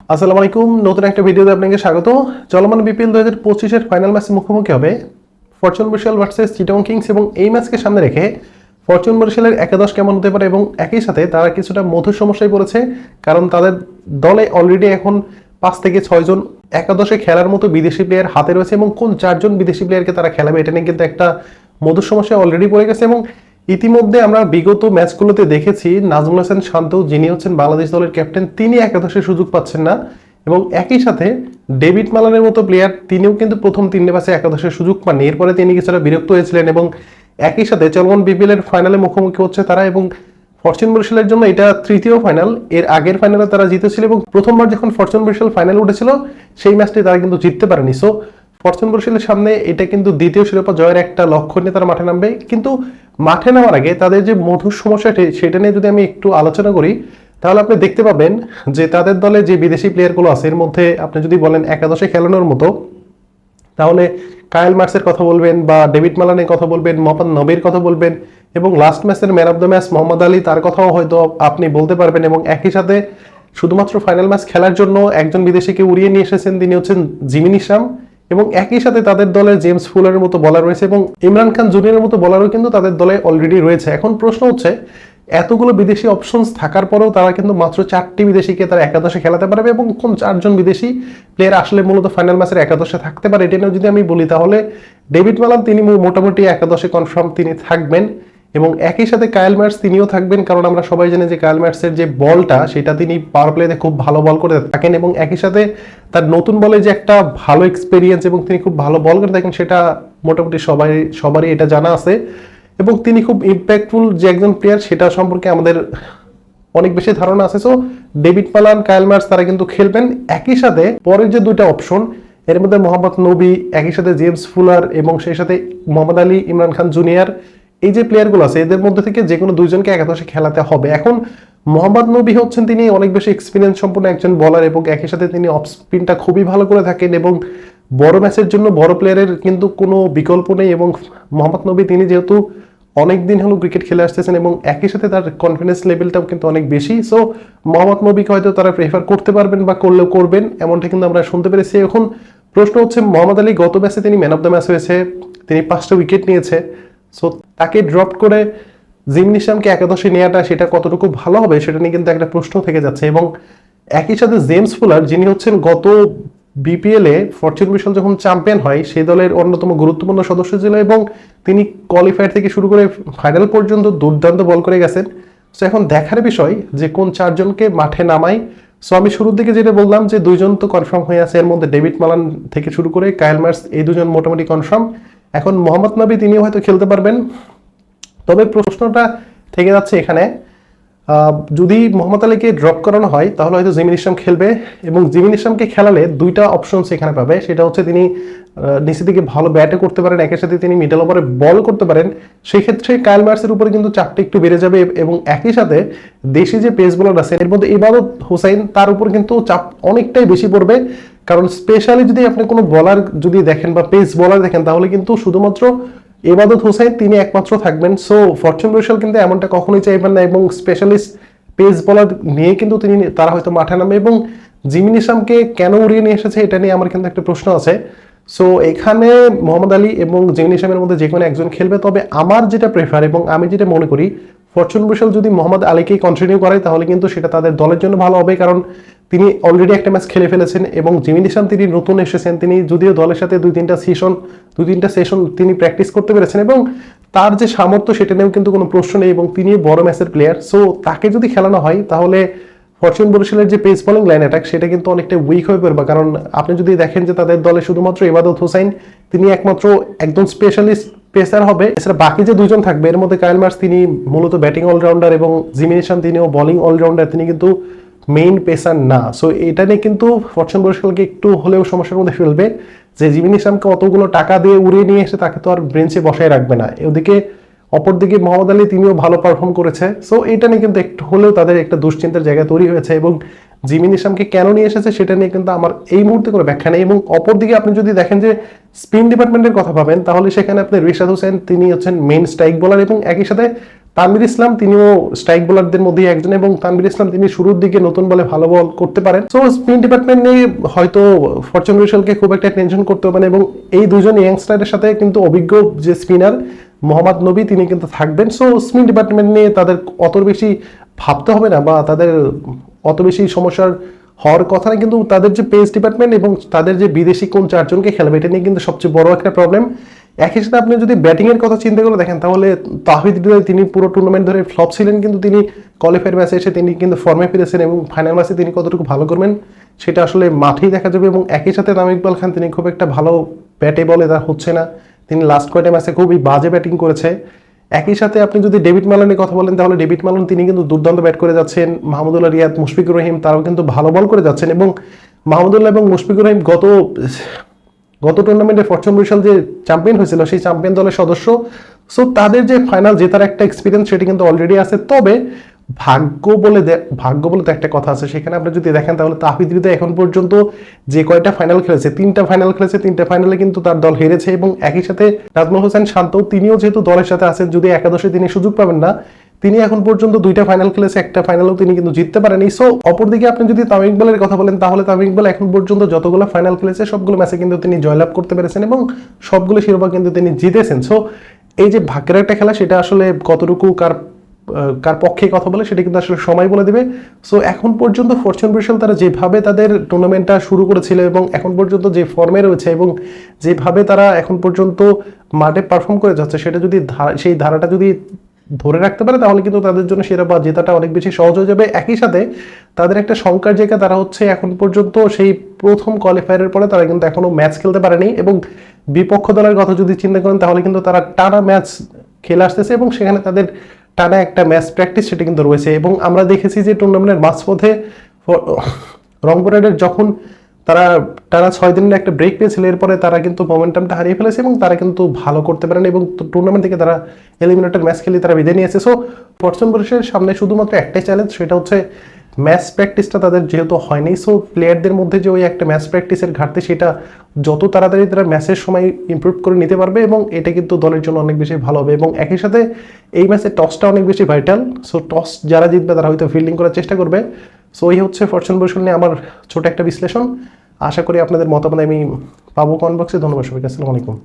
আসসালামু আলাইকুম, নতুন একটা ভিডিওতে আপনাকে স্বাগত। চলমান বিপিএল 2025 ফাইনাল ম্যাচে মুখোমুখি হবে Fortune Barishal versus Chittagong Kings এবং এই ম্যাচকে সামনে রেখে ফরচুন বরিশালের একাদশ কেমন হতে পারে এবং একই সাথে তারা কিছুটা মধুর সমস্যায় পড়েছে, কারণ তাদের দলে অলরেডি এখন 5 থেকে 6 জন একাদশে খেলার মতো বিদেশি প্লেয়ার হাতে রয়েছে এবং কোন 4 জন বিদেশি প্লেয়ারকে তারা খেলাবে এটা নিয়ে কিন্তু একটা মধুর সমস্যায় অলরেডি পড়ে গেছে। এবং ইতিমধ্যে আমরা বিগত ম্যাচগুলোতে দেখেছি নাজমুল হাসান শান্ত, যিনি হচ্ছেন বাংলাদেশ দলের ক্যাপ্টেন, তিনি একাদশে সুযোগ পাচ্ছেন না এবং একই সাথে ডেভিড মালানের মতো প্লেয়ার তিনিও কিন্তু প্রথম 3 ম্যাচে একাদশের সুযোগ পাননি। এরপরে তিনি কিছুটা বিরক্ত হয়েছিলেন এবং একই সাথে চলমান বিপিএল এর ফাইনালে মুখোমুখি হচ্ছে তারা এবং ফরচুন বরিশালের জন্য এটা তৃতীয় ফাইনাল। এর আগের ফাইনালে তারা জিতেছিল এবং প্রথমবার যখন ফরচুন বরিশাল ফাইনালে উঠেছিল সেই ম্যাচটি তারা কিন্তু জিততে পারেনি। সো ফরচুন বরিশালের সামনে এটা কিন্তু দ্বিতীয় শিরোপা জয়ের একটা লক্ষ্য নিয়ে তারা মাঠে নামবে। কিন্তু মাঠে নামার আগে তাদের যে মধুর সমস্যা সেটা নিয়ে যদি আমি একটু আলোচনা করি তাহলে আপনি দেখতে পাবেন যে তাদের দলে যে বিদেশি প্লেয়ারগুলো আছে এর মধ্যে আপনি যদি বলেন একাদশে খেলানোর মতো, তাহলে কায়েল মার্সের কথা বলবেন বা ডেভিড মালানের কথা বলবেন, মোহাম্মদ নবীর কথা বলবেন এবং লাস্ট ম্যাচের man of the match Mohammad Ali, তার কথাও হয়তো আপনি বলতে পারবেন। এবং একই সাথে শুধুমাত্র ফাইনাল ম্যাচ খেলার জন্য একজন বিদেশিকে উড়িয়ে নিয়ে এসেছেন, তিনি হচ্ছেন জিমি নিশাম। এবং একই সাথে তাদের দলে জেমস ফুলারের মতো বলার রয়েছে এবং ইমরান খান জুনিয়রের মতো বলারও কিন্তু তাদের দলে অলরেডি রয়েছে। এখন প্রশ্ন হচ্ছে এতগুলো বিদেশি অপশনস থাকার পরেও তারা কিন্তু মাত্র 4টি বিদেশিকে তারা একাদশে খেলাতে পারবে এবং কোন 4 জন বিদেশি প্লেয়ার আসলে মূলত ফাইনাল ম্যাচের একাদশে থাকতে পারে এটা নিয়ে যদি আমি বলি তাহলে ডেভিড মালান তিনি মোটামুটি একাদশে কনফার্ম তিনি থাকবেন এবং একই সাথে কায়েল মার্স তিনিও থাকবেন, কারণ আমরা সবাই জানি যে কায়েল মার্সের যে বলটা সেটা তিনি পাওয়ার প্লেতে খুব ভালো বল করে থাকেন এবং একই সাথে তার নতুন বলে যে একটা ভালো এক্সপেরিয়েন্স এবং তিনি খুব ভালো বল করে থাকেন সেটা মোটামুটি সবারই এটা জানা আছে এবং তিনি খুব ইম্প্যাক্টফুল যে একজন প্লেয়ার সেটা সম্পর্কে আমাদের অনেক বেশি ধারণা আছে। So David Malan, Kyle Mayers তারা কিন্তু খেলবেন। একই সাথে পরের যে দুইটা অপশন এর মধ্যে মোহাম্মদ নবী, একই সাথে জেমস ফুলার এবং সেই সাথে মোহাম্মদ আলী, ইমরান খান জুনিয়র, এই যে প্লেয়ারগুলো আছে এদের মধ্যে থেকে যে কোনো দুইজনকে একাদশে খেলাতে হবে। এখন মোহাম্মদ নবী হচ্ছেন তিনি অনেক বেশি এক্সপিরিয়েন্স সম্পন্ন একজন বলার এবং একই সাথে তিনি অফ স্পিনটা খুবই ভালো করে থাকেন এবং বড় ম্যাচের জন্য বড় প্লেয়ারের কিন্তু কোনো বিকল্প নেই এবং মোহাম্মদ নবী তিনি যেহেতু অনেক দিন হলো ক্রিকেট খেলে আসতেছেন এবং একই সাথে তার কনফিডেন্স লেভেলটাও কিন্তু অনেক বেশি। সো মোহাম্মদ নবীকে হয়তো তারা প্রেফার করতে পারবেন বা করলেও করবেন, এমনটা কিন্তু আমরা শুনতে পেরেছি। এখন প্রশ্ন হচ্ছে মোহাম্মদ আলী গত ম্যাচে তিনি ম্যান অফ দ্য ম্যাচ হয়েছে, তিনি 5টা উইকেট নিয়েছে। সো তাকে ড্রপ করে জিমি নিশামকে একাদশে নেওয়াটা সেটা কতটুকু ভালো হবে সেটা নিয়ে কিন্তু একটা প্রশ্ন থেকে যাচ্ছে। এবং একই সাথে জেমস ফুলার যিনি হচ্ছেন গত বিপিএল এ ফরচুন বরিশাল যখন চ্যাম্পিয়ন হয় সেই দলের অন্যতম গুরুত্বপূর্ণ সদস্য ছিল এবং তিনি কোয়ালিফায়ার থেকে শুরু করে ফাইনাল পর্যন্ত দুর্দান্ত বল করে গেছেন। সো এখন দেখার বিষয় যে কোন 4 জনকে মাঠে নামায়। সো আমি শুরুর দিকে যেটা বললাম যে 2 জন তো কনফার্ম হয়ে আছে, এর মধ্যে ডেভিড মালান থেকে শুরু করে কায়েল মার্স, এই 2 জন মোটামুটি কনফার্ম। এখন মোহাম্মদ নবী তিনিও হয়তো খেলতে পারবেন, তবে প্রশ্নটা থেকে যাচ্ছে এখানে যদি মোহাম্মদ আলীকে ড্রপ করানো হয় তাহলে হয়তো জিমি নিশাম খেলবে এবং জিমি নিশামকে খেলালে 2টা অপশন সেখানে পাবে। সেটা হচ্ছে তিনি নিচে দিকে ভালো ব্যাটে করতে পারেন, একই সাথে তিনি মিডল ওভারে বল করতে পারেন। সেই ক্ষেত্রে কায়েল মার্সের উপরে কিন্তু চাপটা একটু বেড়ে যাবে এবং একই সাথে দেশি যে পেস বোলার আছে এর মধ্যে ইবাদত হোসাইন, তার উপর কিন্তু চাপ অনেকটাই বেশি পড়বে। কারণ স্পেশালি যদি আপনি কোনো বলার যদি দেখেন বা পেস বলার দেখেন তাহলে কিন্তু শুধুমাত্র ইবাদত হোসেন তিনি একমাত্র থাকবেন। সো ফরচুন বরিশাল কিন্তু এমনটা কখনোই চাইবেন না এবং স্পেশালিস্ট পেস বলার নিয়ে কিন্তু তারা হয়তো মাঠে নামে। এবং জিমি নিশামকে কেন উড়িয়ে নিয়ে এসেছে এটা নিয়ে আমার কিন্তু একটা প্রশ্ন আছে। সো এখানে মোহাম্মদ আলী এবং জিমি নিশামের মধ্যে যে কোনো একজন খেলবে, তবে আমার যেটা প্রেফার এবং আমি যেটা মনে করি ফরচুন বরিশাল যদি মোহাম্মদ আলীকেই কন্টিনিউ করায় তাহলে কিন্তু সেটা তাদের দলের জন্য ভালো হবে, কারণ তিনি অলরেডি একটা ম্যাচ খেলে ফেলেছেন এবং জিমি নিশাম তিনি নতুন এসেছেন, তিনি যদিও দলের সাথে 2-3টা সেশন তিনি প্র্যাকটিস করতে পেরেছেন এবং তার যে সামর্থ্য সেটা নিয়েও কিন্তু কোনো প্রশ্ন নেই এবং তিনি বড় ম্যাচের প্লেয়ার। সো তাকে যদি খেলানো হয় তাহলে ফরচুন বরিশালের যে পেস বোলিং লাইন অ্যাটাক সেটা কিন্তু অনেকটা উইক হয়ে পড়বে, কারণ আপনি যদি দেখেন যে তাদের দলে শুধুমাত্র ইবাদত হোসাইন তিনি একমাত্র একজন স্পেশালিস্ট পেসার হবে। এছাড়া বাকি যে 2 জন থাকবে এর মধ্যে কায়েল মার্স তিনি মূলত ব্যাটিং অলরাউন্ডার এবং জিমি নিশাম তিনিও বোলিং অলরাউন্ডার, তিনি কিন্তু মেইন পেসার না। সো এটা নিয়ে কিন্তু ফরচুন বরিশালকে একটু হলেও সমস্যার মধ্যে ফেলবে যে জিমি নিশামকে অতগুলো টাকা দিয়ে উড়িয়ে নিয়ে এসে তাকে তো আর বেঞ্চে বসায় রাখবে না। ওদিকে অপরদিকে মোহাম্মদ আলী তিনিও ভালো পারফর্ম করেছে। সো এটা নিয়ে কিন্তু একটু হলেও তাদের একটা দুশ্চিন্তার জায়গা তৈরি হয়েছে এবং জিমি নিশামকে কেন নিয়ে এসেছে সেটা নিয়ে কিন্তু আমার এই মুহূর্তে কোনো ব্যাখ্যা নেই। এবং অপরদিকে আপনি যদি দেখেন যে স্পিন ডিপার্টমেন্টের কথা ভাবেন তাহলে সেখানে আপনি রিশাদ হোসেন তিনি হচ্ছেন মেইন স্ট্রাইক বোলার এবং একই সাথে তানভীর ইসলাম তিনিও স্ট্রাইক বোলারদের মধ্যে একজন, এবং তানভীর ইসলাম তিনি শুরুর দিকে নতুন বলে ভালো বল করতে পারেন। সো স্পিন ডিপার্টমেন্ট নিয়ে হয়তো ফরচুন বরিশালকে খুব একটা টেনশন করতে হবে না, এবং এই দুজন ইয়াংস্টারের সাথে কিন্তু অভিজ্ঞ যে স্পিনার মোহাম্মদ নবী তিনি কিন্তু থাকবেন। সো স্পিন ডিপার্টমেন্ট নিয়ে তাদের অত বেশি ভাবতে হবে না বা তাদের অত বেশি সমস্যার হওয়ার কথা না, কিন্তু তাদের যে পেস ডিপার্টমেন্ট এবং তাদের যে বিদেশি কোন চারজনকে খেলাবে এটা নিয়ে কিন্তু সবচেয়ে বড় একটা প্রবলেম। একই সাথে আপনি যদি ব্যাটিং এর কথা চিন্তা করে দেখেন তাহলে তাহিদ হৃদয় তিনি পুরো টুর্নামেন্ট ধরে ফ্লপ ছিলেন, কিন্তু তিনি কোয়ালিফায়ার ম্যাচে এসে তিনি কিন্তু ফর্মে ফিরেছেন এবং ফাইনাল ম্যাচে তিনি কতটুকু ভালো করবেন সেটা আসলে মাঠেই দেখা যাবে। এবং একই সাথে তামিম ইকবাল খান তিনি খুব একটা ভালো ব্যাটে বলে তা হচ্ছে না, তিনি লাস্ট কয়টা ম্যাচে খুবই বাজে ব্যাটিং করেছে। একই সাথে আপনি যদি ডেভিড মালানের কথা বলেন তাহলে ডেভিড মালান তিনি কিন্তু দুর্দান্ত ব্যাট করে যাচ্ছেন, মাহমুদুল্লাহ রিয়াদ, মুশফিকুর রহিম তারাও কিন্তু ভালো বল করে যাচ্ছেন, এবং মাহমুদুল্লাহ এবং মুশফিকুর রহিম গত টুর্নামেন্টে ফরচুন বরিশাল যে চ্যাম্পিয়ন হয়েছিল সেই চ্যাম্পিয়ন দলের সদস্য। সো তাদের যে ফাইনাল জেতার একটা এক্সপিরিয়েন্স সেটি কিন্তু অলরেডি আছে। তবে ভাগ্য বলে তো একটা কথা আছে, সেখানে আপনি যদি দেখেন তাহলে তাহিদ হৃদয় এখন পর্যন্ত যে কয়টা ফাইনাল খেলেছে, তিনটা ফাইনালে কিন্তু তার দল হেরেছে, এবং একই সাথে নাজমুল হোসেন শান্ত তিনিও যেহেতু দলের সাথে আছেন, যদি একাদশে তিনি সুযোগ পাবেন না, তিনি এখন পর্যন্ত 2টা ফাইনাল খেলেছে, একটা ফাইনালও তিনি কিন্তু জিততে পারেনি। সো অপরদিকে আপনি যদি তামিম ইকবালের কথা বলেন তাহলে তামিম ইকবাল এখন পর্যন্ত যতগুলো ফাইনাল খেলেছে সবগুলো ম্যাচে কিন্তু তিনি জয়লাভ করতে পেরেছেন এবং সবগুলো শিরোপা কিন্তু তিনি জিতেছেন। সো এই যে ভাগ্যের একটা খেলা সেটা আসলে কতটুকু কার পক্ষে কথা বলে সেটা কিন্তু আসলে সময় বলে দিবে। সো এখন পর্যন্ত ফরচুন বরিশাল তারা যেভাবে তাদের টুর্নামেন্টটা শুরু করেছিল এবং এখন পর্যন্ত যে ফর্মে রয়েছে এবং যেভাবে তারা এখন পর্যন্ত মাঠে পারফর্ম করে যাচ্ছে, সেটা যদি সেই ধারাটা যদি ধরে রাখতে পারে তাহলে কিন্তু তাদের জন্য শিরোপা জেতাটা অনেক বেশি সহজ হয়ে যাবে। একই সাথে তাদের একটা শঙ্কার জায়গা, তারা হচ্ছে এখন পর্যন্ত সেই প্রথম কোয়ালিফায়ারের পরে তারা কিন্তু এখনো ম্যাচ খেলতে পারেনি, এবং বিপক্ষ দলের কথা যদি চিন্তা করেন তাহলে কিন্তু তারা টানা ম্যাচ খেলে আসতেছে এবং সেখানে তাদের টানা একটা ম্যাচ প্র্যাকটিস সেটা কিন্তু রয়েছে। এবং আমরা দেখেছি যে টুর্নামেন্টের মাঝপথে রংপুর রাইডার্স যখন তারা টানা 6 দিনের একটা ব্রেক পেয়েছিল, এরপরে তারা কিন্তু মোমেন্টামটা হারিয়ে ফেলেছে এবং তারা কিন্তু ভালো করতে পারেন এবং টুর্নামেন্ট থেকে তারা এলিমিনেটর ম্যাচ খেলে তারা বিদায় নিয়েছে। সো ফরচুন বরিশালের সামনে শুধুমাত্র একটাই চ্যালেঞ্জ, সেটা হচ্ছে ম্যাচ প্র্যাকটিসটা তাদের যেহেতু হয়নি। সো প্লেয়ারদের মধ্যে যে ওই একটা ম্যাচ প্র্যাকটিসের ঘাটতি সেটা যত তাড়াতাড়ি তারা ম্যাচের সময় ইমপ্রুভ করে নিতে পারবে এবং এটা কিন্তু দলের জন্য অনেক বেশি ভালো হবে। এবং একই সাথে এই ম্যাচে টসটা অনেক বেশি ভাইটাল। সো টস যারা জিতবে তারা হয়তো ফিল্ডিং করার চেষ্টা করবে। সো এই হচ্ছে ফরচুন বরিশাল নিয়ে আমার ছোট একটা বিশ্লেষণ। আশা করি আপনাদের মতামত আমি পাবো কমেন্ট বক্সে। ধন্যবাদ সবাইকে, আসসালামু আলাইকুম।